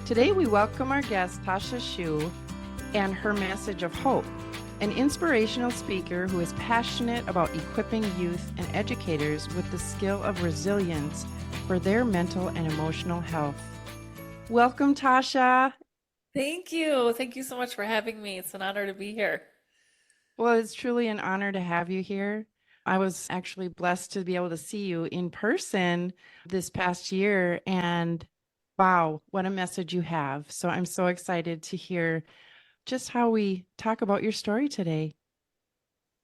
Today we welcome our guest Tasha Schuh and her message of hope, an inspirational speaker who is passionate about equipping youth and educators with the skill of resilience for their mental and emotional health. Welcome, Tasha. Thank you. Thank you so much for having me. It's an honor to be here. Well, it's truly an honor to have you here. I was actually blessed to be able to see you in person this past year, and wow, what a message you have. So I'm so excited to hear just how we talk about your story today.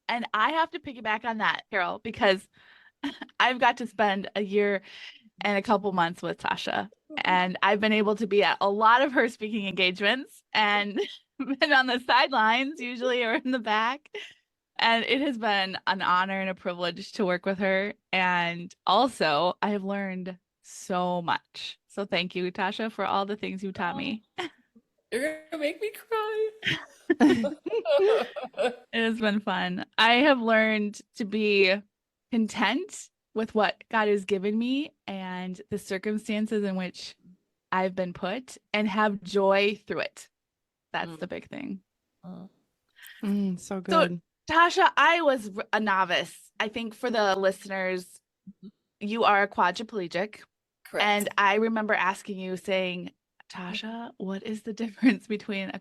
And I have to piggyback on that, Carol, because I've got to spend a year and a couple months with Tasha, and I've been able to be at a lot of her speaking engagements and been on the sidelines usually or in the back. And it has been an honor and a privilege to work with her. And also, I have learned so much. So thank you, Tasha, for all the things you taught me. You're gonna make me cry. It has been fun. I have learned to be content with what God has given me and the circumstances in which I've been put and have joy through it. That's the big thing. So good. So, Tasha, I was a novice. I think for the listeners, you are a quadriplegic. Correct. And I remember asking you saying, Tasha, what is the difference between a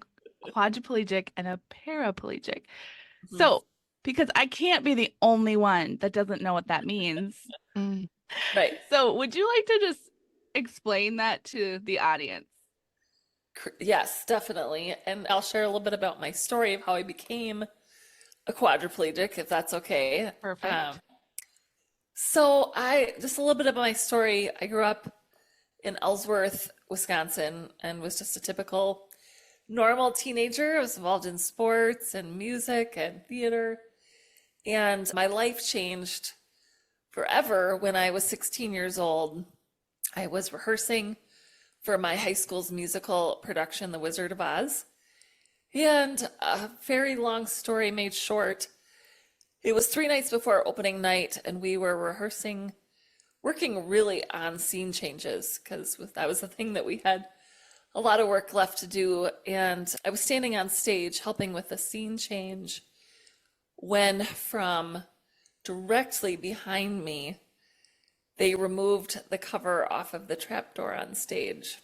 quadriplegic and a paraplegic? So, because I can't be the only one that doesn't know what that means. Right. So, would you like to just explain that to the audience? Yes, definitely. And I'll share a little bit about my story of how I became a quadriplegic, if that's okay. Perfect. So just a little bit of my story. I grew up in Ellsworth, Wisconsin, and was just a typical normal teenager. I was involved in sports and music and theater. And my life changed forever when I was 16 years old. I was rehearsing for my high school's musical production, The Wizard of Oz. And a very long story made short, it was 3 nights before opening night, and we were rehearsing, working really on scene changes, because that was the thing that we had a lot of work left to do. And I was standing on stage helping with the scene change when from directly behind me, they removed the cover off of the trapdoor on stage.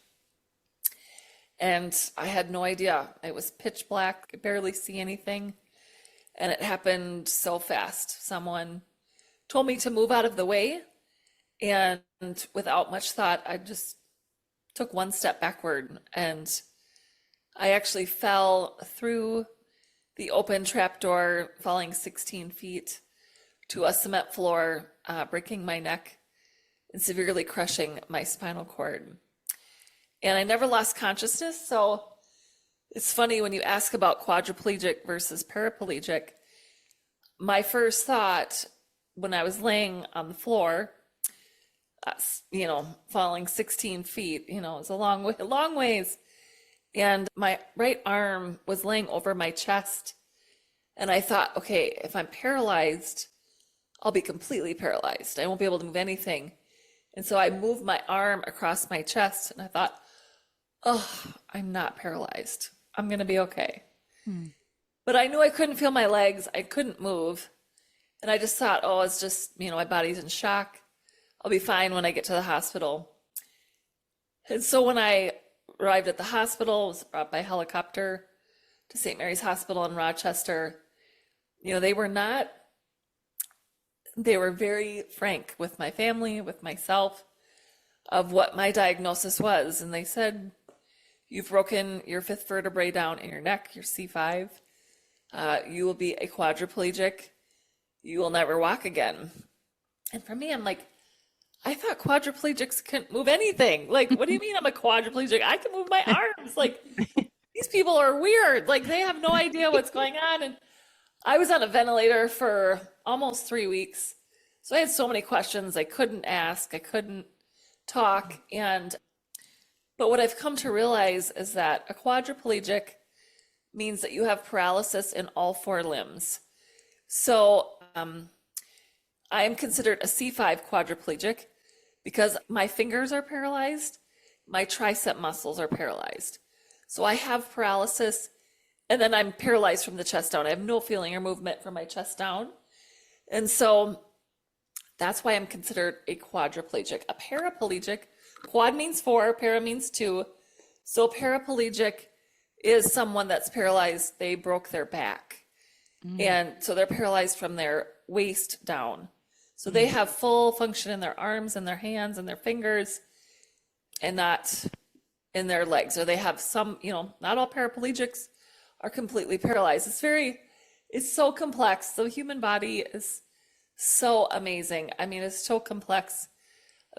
And I had no idea. It was pitch black, could barely see anything. And it happened so fast. Someone told me to move out of the way. And without much thought, I just took one step backward. And I actually fell through the open trapdoor, falling 16 feet to a cement floor, breaking my neck and severely crushing my spinal cord. And I never lost consciousness. So it's funny when you ask about quadriplegic versus paraplegic. My first thought when I was laying on the floor, falling 16 feet, it was a long ways. And my right arm was laying over my chest. And I thought, okay, if I'm paralyzed, I'll be completely paralyzed. I won't be able to move anything. And so I moved my arm across my chest and I thought, oh, I'm not paralyzed. I'm going to be okay. But I knew I couldn't feel my legs. I couldn't move. And I just thought, oh, it's just, my body's in shock. I'll be fine when I get to the hospital. And so when I arrived at the hospital, was brought by helicopter to St. Mary's Hospital in Rochester, they were very frank with my family, with myself, of what my diagnosis was. And they said, you've broken your fifth vertebrae down in your neck, your C5. You will be a quadriplegic. You will never walk again. And for me, I'm like, I thought quadriplegics couldn't move anything. Like, what do you mean I'm a quadriplegic? I can move my arms. Like, these people are weird. Like, they have no idea what's going on. And I was on a ventilator for almost 3 weeks. So I had so many questions I couldn't ask. I couldn't talk. But what I've come to realize is that a quadriplegic means that you have paralysis in all 4 limbs. So I am considered a C5 quadriplegic because my fingers are paralyzed my tricep muscles are paralyzed. So I have paralysis, and then I'm paralyzed from the chest down. I have no feeling or movement from my chest down. And so that's why I'm considered a quadriplegic. A paraplegic, quad means four, para means two. So paraplegic is someone that's paralyzed. They broke their back. And so they're paralyzed from their waist down. So they have full function in their arms and their hands and their fingers and not in their legs. Or they have some, not all paraplegics are completely paralyzed. It's so complex. The human body is so amazing. I mean, it's so complex.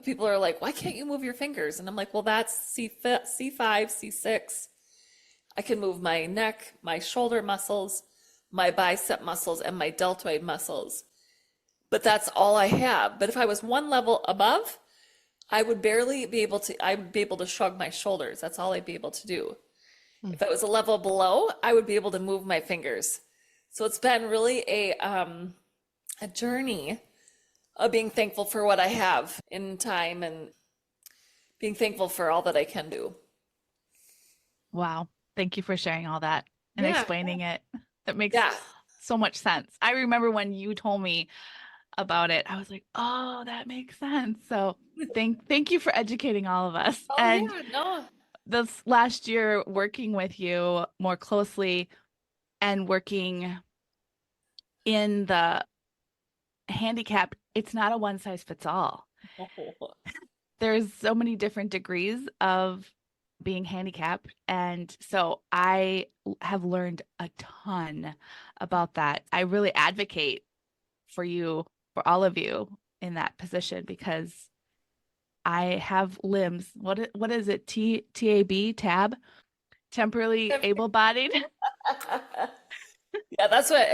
People are like, why can't you move your fingers? And I'm like, well, that's C5, C6. I can move my neck, my shoulder muscles, my bicep muscles, and my deltoid muscles. But that's all I have. But if I was one level above, I would be able to shrug my shoulders. That's all I'd be able to do. If I was a level below, I would be able to move my fingers. So it's been really a journey of being thankful for what I have in time and being thankful for all that I can do. Wow. Thank you for sharing all that and explaining it. That makes so much sense. I remember when you told me about it, I was like, oh, that makes sense. So thank you for educating all of us. This last year, working with you more closely and working in the handicap, it's not a one size fits all. There's so many different degrees of being handicapped. And so I have learned a ton about that. I really advocate for you, for all of you in that position, because I have limbs. What is it? TAB, temporarily able-bodied. Yeah, that's what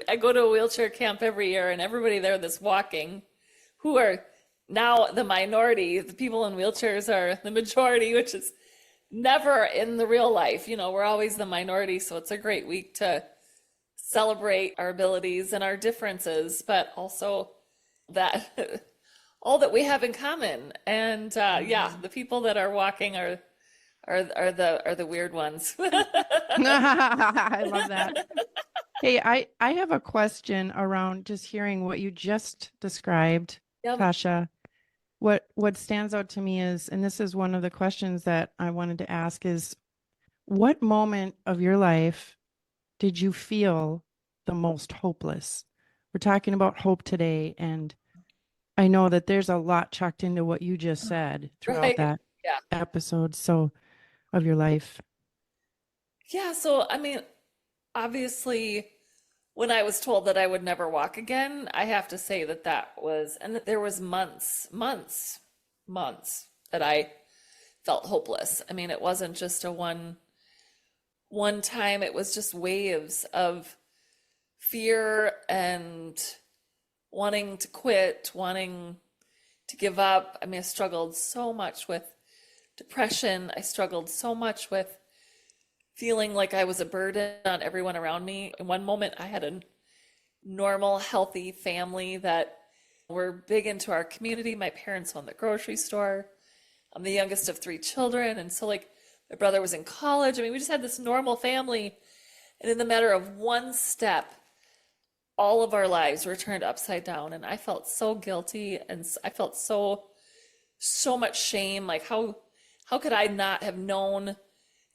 I go to a wheelchair camp every year, and everybody there that's walking, who are now the minority, the people in wheelchairs are the majority, which is never in the real life. We're always the minority, so it's a great week to celebrate our abilities and our differences, but also that all that we have in common. And the people that are walking are the weird ones. I love that. Hey, I have a question around just hearing what you just described, Tasha. What stands out to me is, and this is one of the questions that I wanted to ask, is what moment of your life did you feel the most hopeless? We're talking about hope today, and I know that there's a lot chucked into what you just said throughout that episode of your life. Yeah, so I mean, obviously, when I was told that I would never walk again, I have to say and that there was months that I felt hopeless. I mean, it wasn't just a one time, it was just waves of fear and wanting to quit, wanting to give up. I mean, I struggled so much with depression. I struggled so much with feeling like I was a burden on everyone around me. In one moment, I had a normal, healthy family that were big into our community. My parents owned the grocery store. I'm the youngest of 3 children. And so my brother was in college. I mean, we just had this normal family. And in the matter of one step, all of our lives were turned upside down. And I felt so guilty. And I felt so much shame. Like, how could I not have known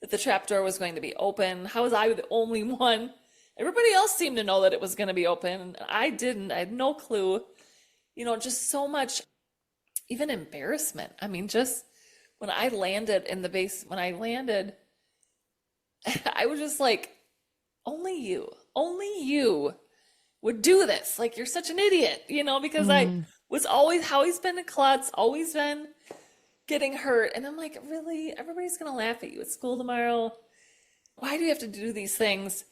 that the trapdoor was going to be open? How was I the only one? Everybody else seemed to know that it was going to be open, and I didn't. I had no clue. Just so much, even embarrassment. I mean, just when I landed in the base, I was just like, only you would do this. Like, you're such an idiot, because I was always been a klutz, always been getting hurt. And I'm like, really? Everybody's going to laugh at you at school tomorrow. Why do you have to do these things?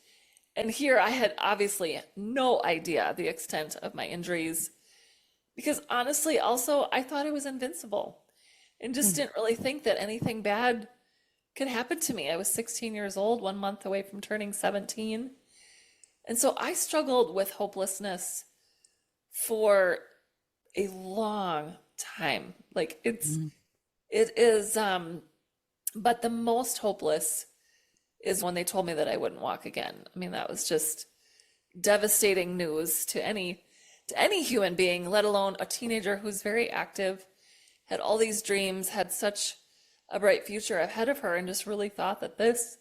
And here I had obviously no idea the extent of my injuries, because honestly, also, I thought I was invincible and just didn't really think that anything bad could happen to me. I was 16 years old, 1 month away from turning 17. And so I struggled with hopelessness for a long time. Like, it It is, but the most hopeless is when they told me that I wouldn't walk again. I mean, that was just devastating news to any human being, let alone a teenager who's very active, had all these dreams, had such a bright future ahead of her, and just really thought that this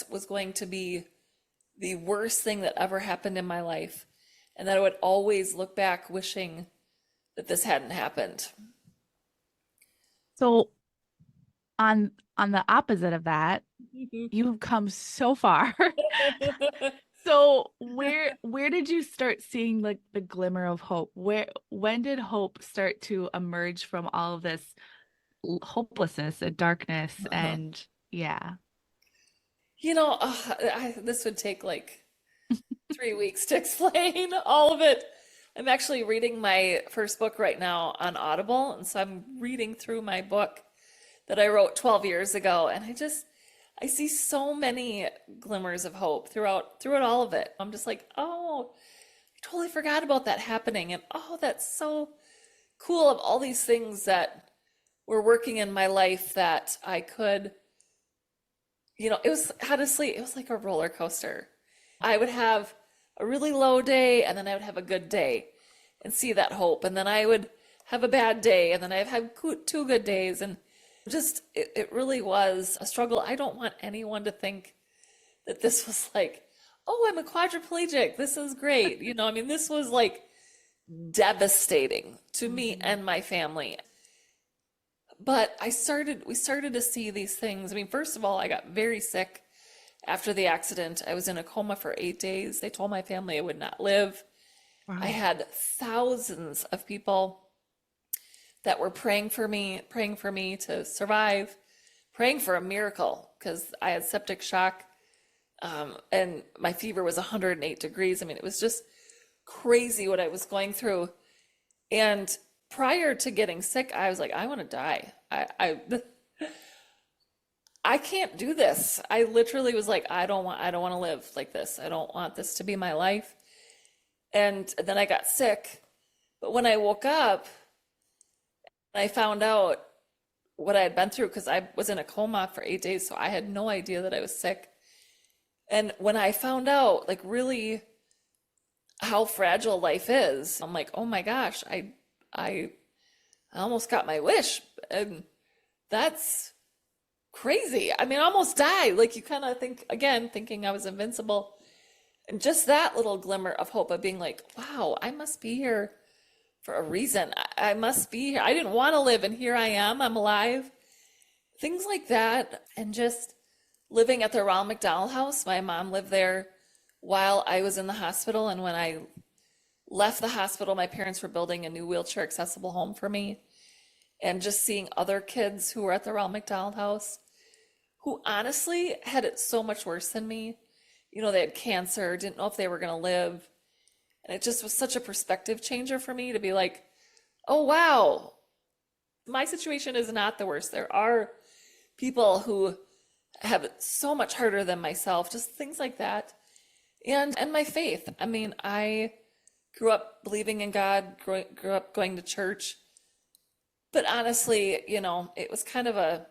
was going to be the worst thing that ever happened in my life, and that I would always look back wishing that this hadn't happened. So on the opposite of that, you've come so far. So where did you start seeing like the glimmer of hope? When did hope start to emerge from all of this hopelessness and darkness and yeah. This would take like 3 weeks to explain all of it. I'm actually reading my first book right now on Audible, and so I'm reading through my book that I wrote 12 years ago, and I see so many glimmers of hope throughout all of it. I'm just like, oh, I totally forgot about that happening, and oh, that's so cool, of all these things that were working in my life that I could, it was, honestly, it was like a roller coaster. I would have a really low day, and then I would have a good day and see that hope, and then I would have a bad day, and then I'd have two good days, and just it really was a struggle. I don't want anyone to think that this was like, oh, I'm a quadriplegic, this is great. I mean, this was like devastating to me and my family. But we started to see these things. I mean, first of all, I got very sick after the accident. I was in a coma for 8 days. They told my family I would not live. Wow. I had thousands of people that were praying for me to survive, praying for a miracle, because I had septic shock, and my fever was 108 degrees. I mean, it was just crazy what I was going through. And prior to getting sick, I was like, I want to die. I can't do this. I literally was like, I don't want to live like this. I don't want this to be my life. And then I got sick. But when I woke up, I found out what I had been through, because I was in a coma for 8 days, so I had no idea that I was sick. And when I found out, like, really how fragile life is, I'm like, oh my gosh, I almost got my wish. And that's crazy. I mean, I almost died. Like, you kind of think, again, thinking I was invincible. And just that little glimmer of hope of being like, wow, I must be here for a reason. I must be here. I didn't want to live, and here I am. I'm alive. Things like that. And just living at the Ronald McDonald House. My mom lived there while I was in the hospital. And when I left the hospital, my parents were building a new wheelchair accessible home for me. And just seeing other kids who were at the Ronald McDonald House who honestly had it so much worse than me. They had cancer, didn't know if they were going to live. And it just was such a perspective changer for me to be like, oh, wow, my situation is not the worst. There are people who have it so much harder than myself, just things like that. And my faith. I mean, I grew up believing in God, grew up going to church. But honestly, it was kind of a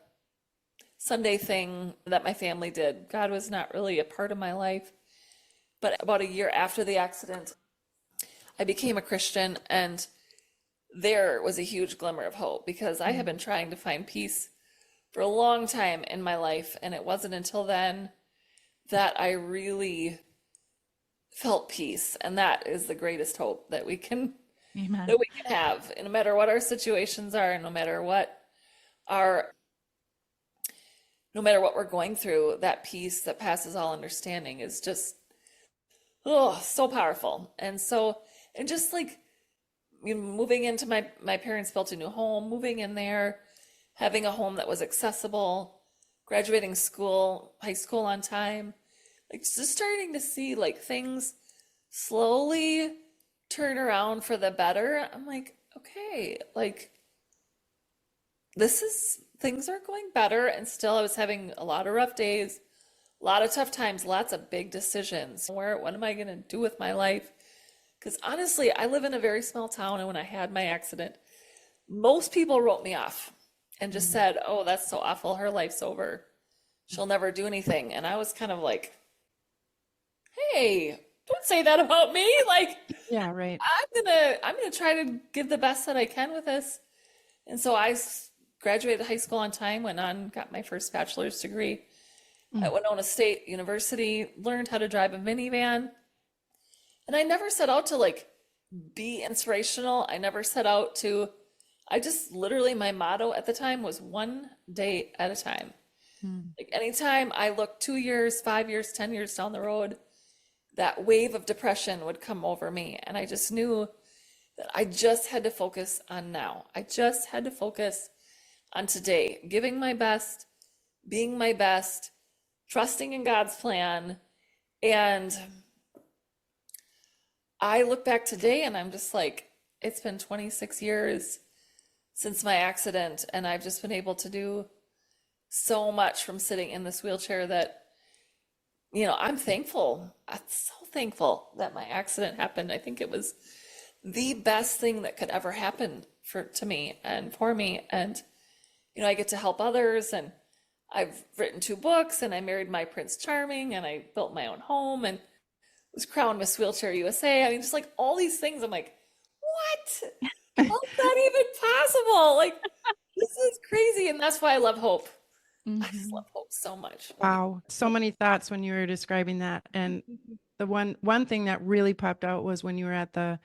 Sunday thing that my family did. God was not really a part of my life. But about a year after the accident, I became a Christian, and there was a huge glimmer of hope, because I had been trying to find peace for a long time in my life, and it wasn't until then that I really felt peace. And that is the greatest hope that we can Amen. that we can have, and no matter what our situations are, and no matter what we're going through. That peace that passes all understanding is just so powerful. And just like moving into my parents built a new home, moving in there, having a home that was accessible, graduating high school on time, like just starting to see like things slowly turn around for the better. I'm like, okay, like things are going better. And still I was having a lot of rough days, a lot of tough times, lots of big decisions. What am I going to do with my life? Because honestly, I live in a very small town, and when I had my accident, most people wrote me off. and just said, "Oh, that's so awful. Her life's over. She'll never do anything." And I was kind of like, "Hey, don't say that about me. Like, Yeah, right. I'm gonna try to give the best that I can with this." And so graduated high school on time, went on, got my first bachelor's degree at Winona State University, learned how to drive a minivan. And I never set out to like be inspirational. I never set out to, I just literally, my motto at the time was one day at a time. Like anytime I looked 2 years, 5 years, 10 years down the road, that wave of depression would come over me. And I just knew that I just had to focus on now. I just had to focus on today, giving my best, being my best, trusting in God's plan. And I look back today and I'm just like, it's been 26 years since my accident, and I've just been able to do so much from sitting in this wheelchair that, I'm thankful. I'm so thankful that my accident happened. I think it was the best thing that could ever happen to me and for me. And, I get to help others, and I've written 2 books, and I married my Prince Charming, and I built my own home and was crowned Miss Wheelchair USA. I mean, just like all these things. I'm like, what? How's that even possible? Like, this is crazy. And that's why I love hope. I just love hope so much. Wow. So many thoughts when you were describing that. And the one thing that really popped out was when you were at the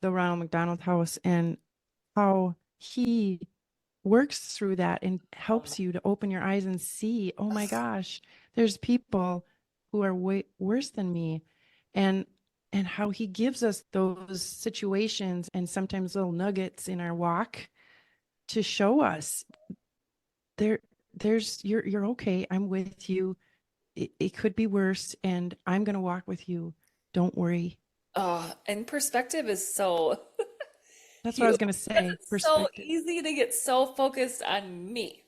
Ronald McDonald House, and how he works through that and helps you to open your eyes and see, oh my gosh, there's people who are way worse than me. And how he gives us those situations and sometimes little nuggets in our walk to show us you're okay. I'm with you. It could be worse, and I'm going to walk with you. Don't worry. And perspective is so That's what I was going to say. it's so easy to get so focused on me.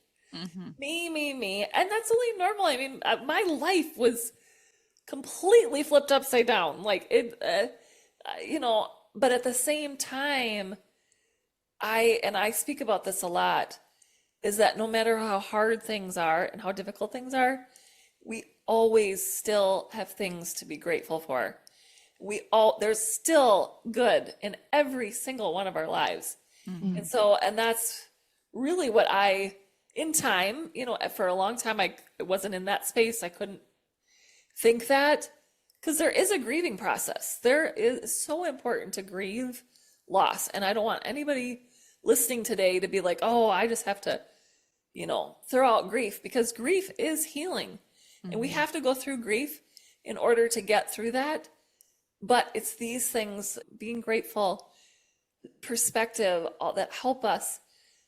Me. And that's only normal. I mean, my life was completely flipped upside down. Like but at the same time, I speak about this a lot, is that no matter how hard things are and how difficult things are, we always still have things to be grateful for. There's still good in every single one of our lives. And that's really what in time, for a long time, I wasn't in that space. I couldn't think that, because there is a grieving process. There is so important to grieve loss. And I don't want anybody listening today to be like, oh, I just have to, throw out grief, because grief is healing. And we have to go through grief in order to get through that. But it's these things, being grateful, perspective, all that help us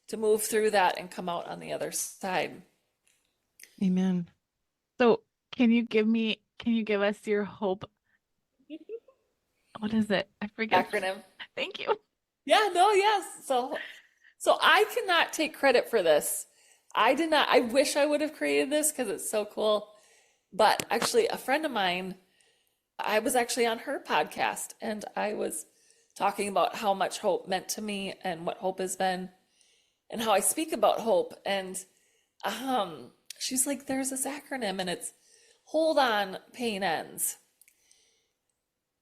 to move through that and come out on the other side. Amen. So can you give us your hope? What is it? I forget. Acronym. Thank you. Yeah, no, yes. So I cannot take credit for this. I did not. I wish I would have created this because it's so cool. But actually, a friend of mine, I was actually on her podcast, and I was talking about how much hope meant to me and what hope has been and how I speak about hope. And she's like, there's this acronym, and it's hold on, pain ends.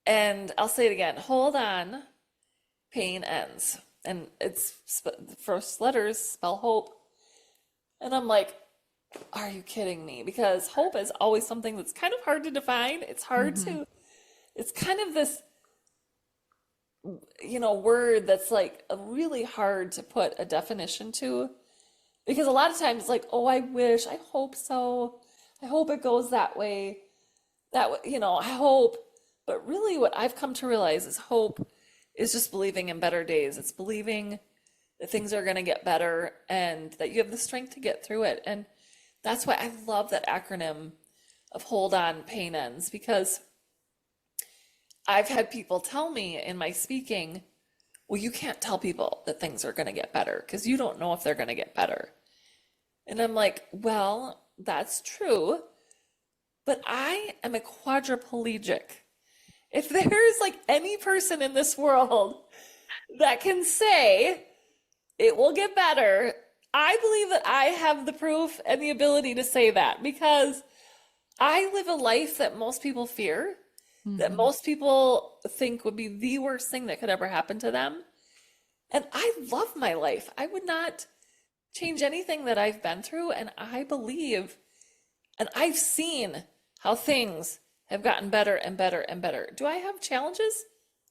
And I'll say it again, hold on, pain ends. And it's the first letters spell hope. And I'm like, are you kidding me? Because hope is always something that's kind of hard to define. It's hard it's kind of this, word that's like really hard to put a definition to. Because a lot of times it's like, oh, I wish, I hope so. I hope it goes that way. I hope. But really what I've come to realize is hope is just believing in better days. It's believing that things are going to get better and that you have the strength to get through it. And that's why I love that acronym of hold on, pain ends, because I've had people tell me in my speaking, well, you can't tell people that things are going to get better because you don't know if they're going to get better. And I'm like, well, that's true, but I am a quadriplegic. If there's like any person in this world that can say it will get better, I believe that I have the proof and the ability to say that because I live a life that most people fear, that Mhm. most people think would be the worst thing that could ever happen to them. And I love my life. I would not change anything that I've been through. And I believe, and I've seen how things have gotten better and better and better. Do I have challenges?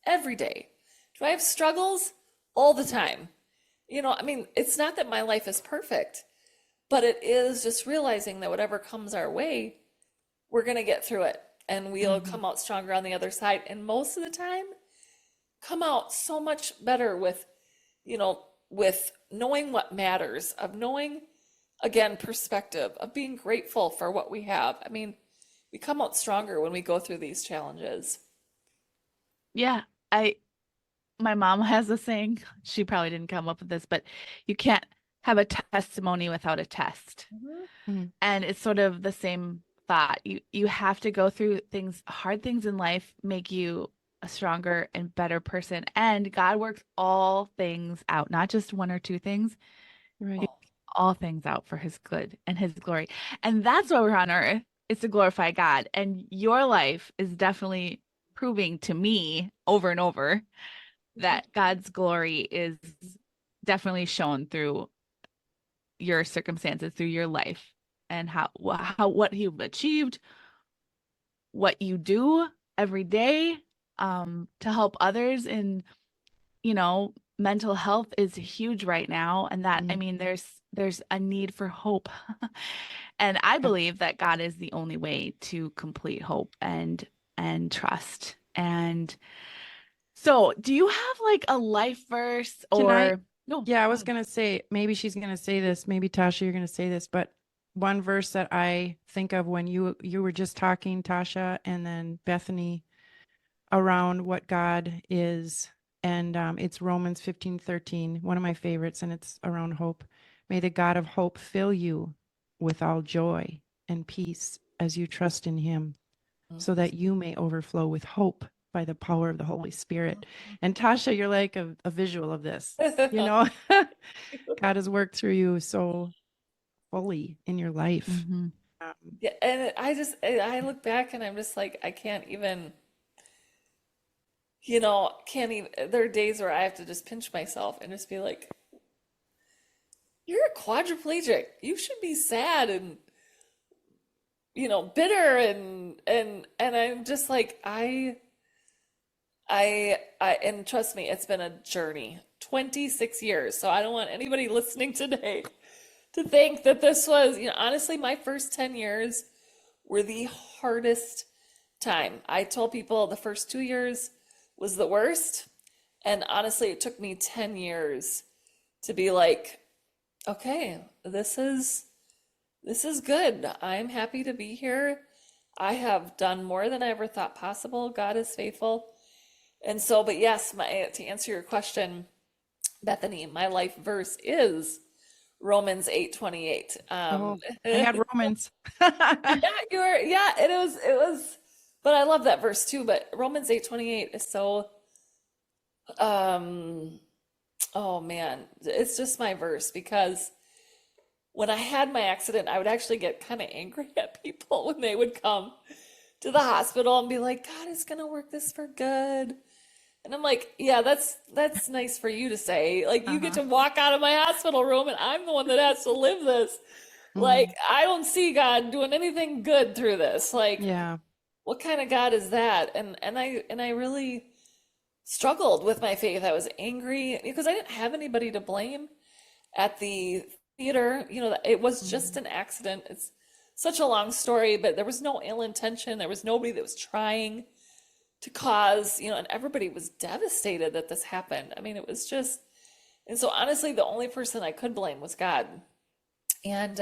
Every day. Do I have struggles? All the time. I mean, it's not that my life is perfect, but it is just realizing that whatever comes our way, we're going to get through it and we'll Mhm. come out stronger on the other side. And most of the time, come out so much better with knowing what matters, of knowing, again, perspective, of being grateful for what we have. I mean, we come out stronger when we go through these challenges. Yeah, I my mom has a saying. She probably didn't come up with this, but you can't have a testimony without a test. Mhm. Mhm. And it's sort of the same thought. You have to go through things, hard things in life make you a stronger and better person. And God works all things out, not just one or two things, Right. all things out for his good and his glory. And that's why we're on earth, is to glorify God. And your life is definitely proving to me over and over that God's glory is definitely shown through your circumstances, through your life, and how what you've achieved, what you do every day to help others in, mental health is huge right now. And that, I Mhm. mean, there's a need for hope. And I Yeah. believe that God is the only way to complete hope and trust. And so, do you have like a life verse Can I? or no? Yeah, I Go was ahead. gonna say maybe she's gonna say this, maybe Tasha, you're gonna say this, but one verse that I think of when you were just talking, Tasha, and then Bethany, around what God is, and it's Romans 15:13, one of my favorites, and it's around hope. May the God of hope fill you with all joy and peace as you trust in Him, so that you may overflow with hope by the power of the Holy Spirit. And Tasha, you're like a visual of this. You know, God has worked through you so fully in your life. Mhm. Um, Yeah, and I look back and I'm just like, I can't even, can't even, there are days where I have to just pinch myself and just be like, you're a quadriplegic. You should be sad and, bitter and I'm just like, and trust me, it's been a journey, 26 years. So I don't want anybody listening today to think that this was, honestly, my first 10 years were the hardest time. I told people the first 2 years was the worst. And honestly, it took me 10 years to be like, okay, this is good. I'm happy to be here. I have done more than I ever thought possible. God is faithful. And so, but yes, to answer your question, Bethany, my life verse is Romans 8:28. oh, I had Romans. Yeah, yeah, it was, but I love that verse too. But Romans 8:28 is so, um, oh man, it's just my verse because when I had my accident, I would actually get kind of angry at people when they would come to the hospital and be like, God is gonna work this for good. And I'm like, yeah, that's nice for you to say. Like you get Uh-huh. to walk out of my hospital room and I'm the one that has to live this. Like Mhm. I don't see God doing anything good through this. Like Yeah. what kind of God is that? And I really struggled with my faith. I was angry because I didn't have anybody to blame at the theater. It was just Mhm. an accident. It's such a long story, but there was no ill intention. There was nobody that was trying to cause, and everybody was devastated that this happened. I mean, it was just, and so honestly, the only person I could blame was God. And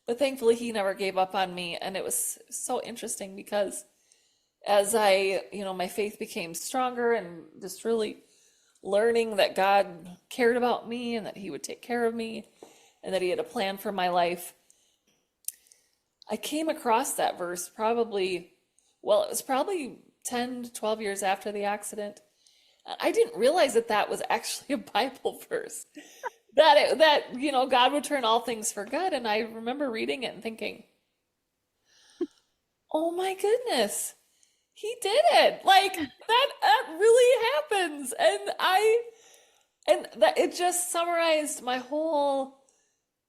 but thankfully he never gave up on me. And it was so interesting because as my faith became stronger and just really learning that God cared about me and that he would take care of me and that he had a plan for my life, I came across that verse probably, well, it was probably 10 to 12 years after the accident. I didn't realize that that was actually a Bible verse. that God would turn all things for good. And I remember reading it and thinking, oh my goodness, he did it. Like that really happens. And that it just summarized my whole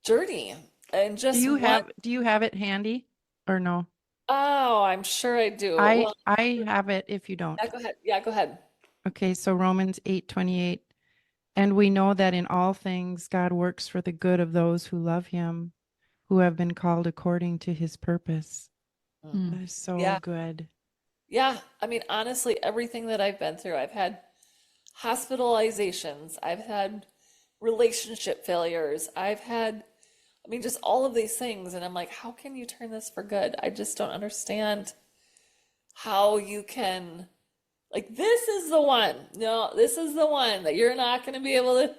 journey and Do just you what, have it handy or no? oh, I'm sure I do. I Well, I have it if you yeah, don't. go ahead. Yeah, go ahead. Okay, so Romans 8:28. And we know that in all things God works for the good of those who love him, who have been called according to his purpose. Mhm. That is so Yeah. good. Yeah. I mean, honestly, everything that I've been through, I've had hospitalizations, I've had relationship failures, I've had, I mean, just all of these things. And I'm like, how can you turn this for good? I just don't understand how you can, like, this is the one. No, this is the one that you're not going to be able to.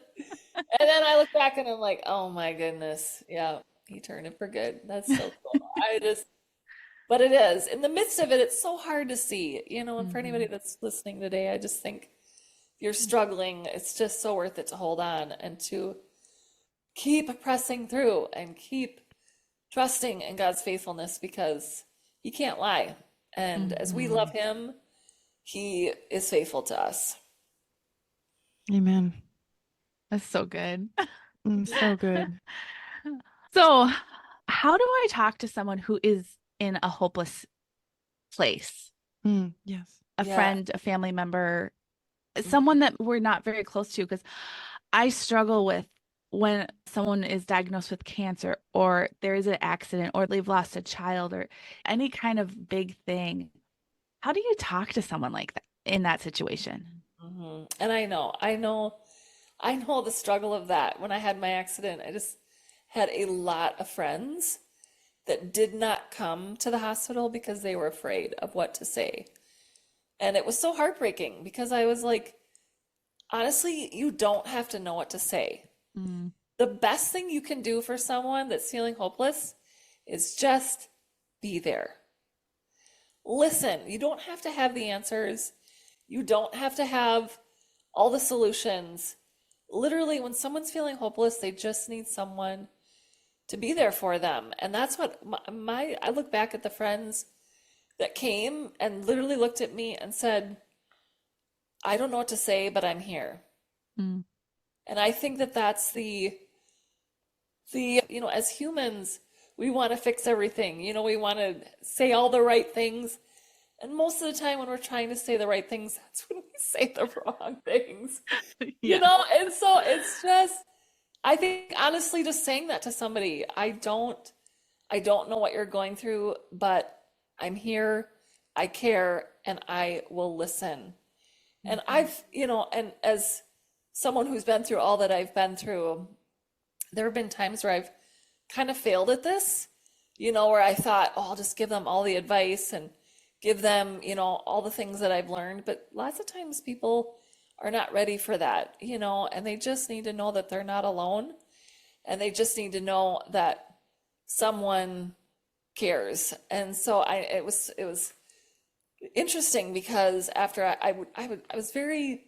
And then I look back and I'm like, oh my goodness. Yeah, he turned it for good. That's so cool. But it is. In the midst of it, it's so hard to see, and for anybody Mhm. that's listening today, I just think if you're struggling, it's just so worth it to hold on and to keep pressing through and keep trusting in God's faithfulness because he can't lie. And as we love Mhm. him, he is faithful to us. Amen. That's so good. So good. So, how do I talk to someone who is in a hopeless place? Yes. A Yeah. friend, a family member, Mhm. someone that we're not very close to, because I struggle with when someone is diagnosed with cancer or there is an accident or they've lost a child or any kind of big thing. How do you talk to someone like that in that situation? And I know the struggle of that. When I had my accident, I just had a lot of friends that did not come to the hospital because they were afraid of what to say. And it was so heartbreaking because I was like, honestly, you don't have to know what to say. Mm, The best thing you can do for someone that's feeling hopeless is just be there. Listen. You don't have to have the answers. You don't have to have all the solutions. Literally, when someone's feeling hopeless, they just need someone to be there for them. And that's what I look back at the friends that came and literally looked at me and said, I don't know what to say, but I'm here. mm, And I think that that's as humans, we want to fix everything. We want to say all the right things. And most of the time when we're trying to say the right things, that's when we say the wrong things. yeah. And so it's just, I think honestly, just saying that to somebody, I don't know what you're going through, but I'm here, I care, and I will listen. And Mhm. and as someone who's been through all that I've been through, there have been times where I've kind of failed at this, where I thought, oh, I'll just give them all the advice and give them, all the things that I've learned. But lots of times people are not ready for that, and they just need to know that they're not alone. And they just need to know that someone cares. And so it was interesting because after I was very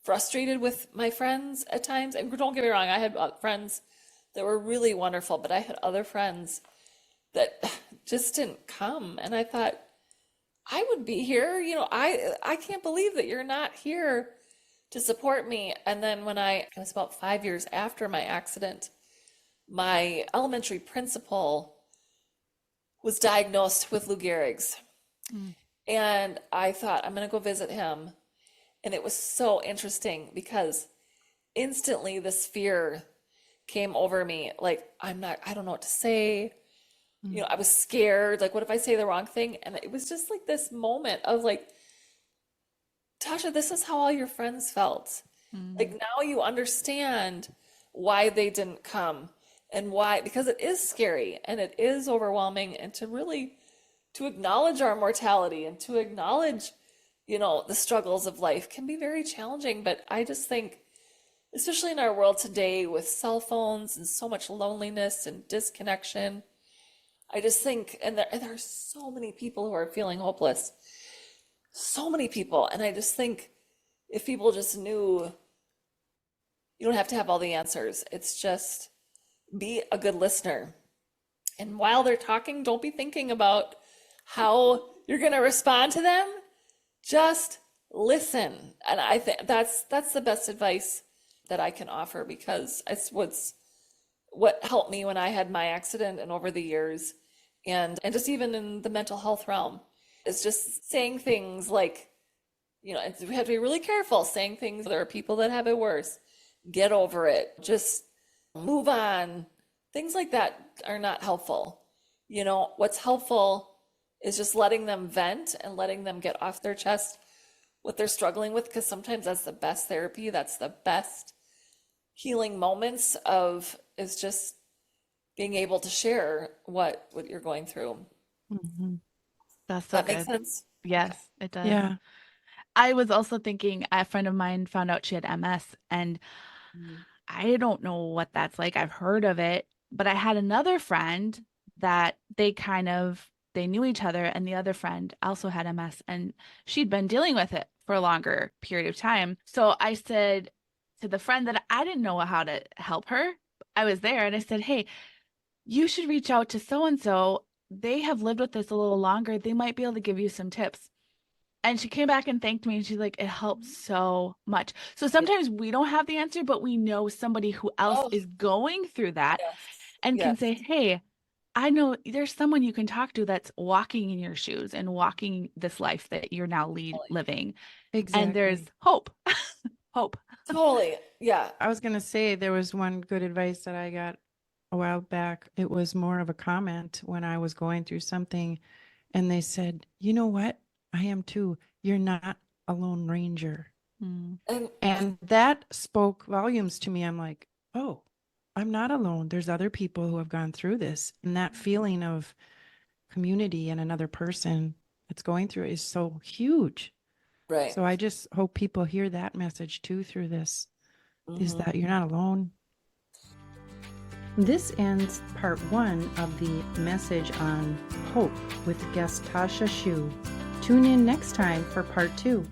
frustrated with my friends at times. And don't get me wrong, I had friends that were really wonderful, but I had other friends that just didn't come. And I thought, I would be here. I can't believe that you're not here to support me. And then when it was about 5 years after my accident, my elementary principal was diagnosed with Lou Gehrig's. Mm, And I thought, I'm going to go visit him. And it was so interesting because instantly this fear came over me. Like, I don't know what to say. mm, I was scared. Like, what if I say the wrong thing? And it was just like this moment of like, Tasha, this is how all your friends felt. Like, mm, now you understand why they didn't come and why, because it is scary and it is overwhelming. And to acknowledge our mortality and to acknowledge, the struggles of life can be very challenging. But I just think, especially in our world today with cell phones and so much loneliness and disconnection, I just think, and there are so many people who are feeling hopeless, so many people. And I just think if people just knew You don't have to have all the answers. It's just be a good listener. And while they're talking, don't be thinking about how you're going to respond to them. Just listen. And I think that's the best advice that I can offer, because it's what helped me when I had my accident and over the years, and just even in the mental health realm, is just saying things like, we have to be really careful saying things. There are people that have it worse. Get over it. Just move on. Things like that are not helpful. What's helpful is just letting them vent and letting them get off their chest what they're struggling with, because sometimes that's the best therapy. That's the best healing moments is just being able to share what you're going through. Mm-hmm. That's so That good. makes sense? Yes, it does. Yeah. I was also thinking, a friend of mine found out she had MS, and I don't know what that's like. I've heard of it, but I had another friend that they knew each other, and the other friend also had MS, and she'd been dealing with it for a longer period of time. So I said to the friend that I didn't know how to help her. I was there, and I said, "Hey, you should reach out to so and so. They have lived with this a little longer. They might be able to give you some tips." And she came back and thanked me, and she's like, "It helped so much." So sometimes we don't have the answer, but we know somebody who else Oh, is going through that yes. and can Yes. say, "Hey, I know there's someone you can talk to that's walking in your shoes and walking this life that you're now living." And there's Exactly. hope. Hope. Totally. Yeah. I was going to say there was one good advice that I got a while back. It was more of a comment when I was going through something, and they said, "You know what? I am too. You're not a lone ranger." Mm. And that spoke volumes to me. I'm like, oh, I'm not alone. There's other people who have gone through this. And that feeling of community and another person that's going through it is so huge. Right. So I just hope people hear that message too through this, is Mhm. that you're not alone. This ends part 1 of the message on hope with guest Tasha Schuh. Tune in next time for part 2.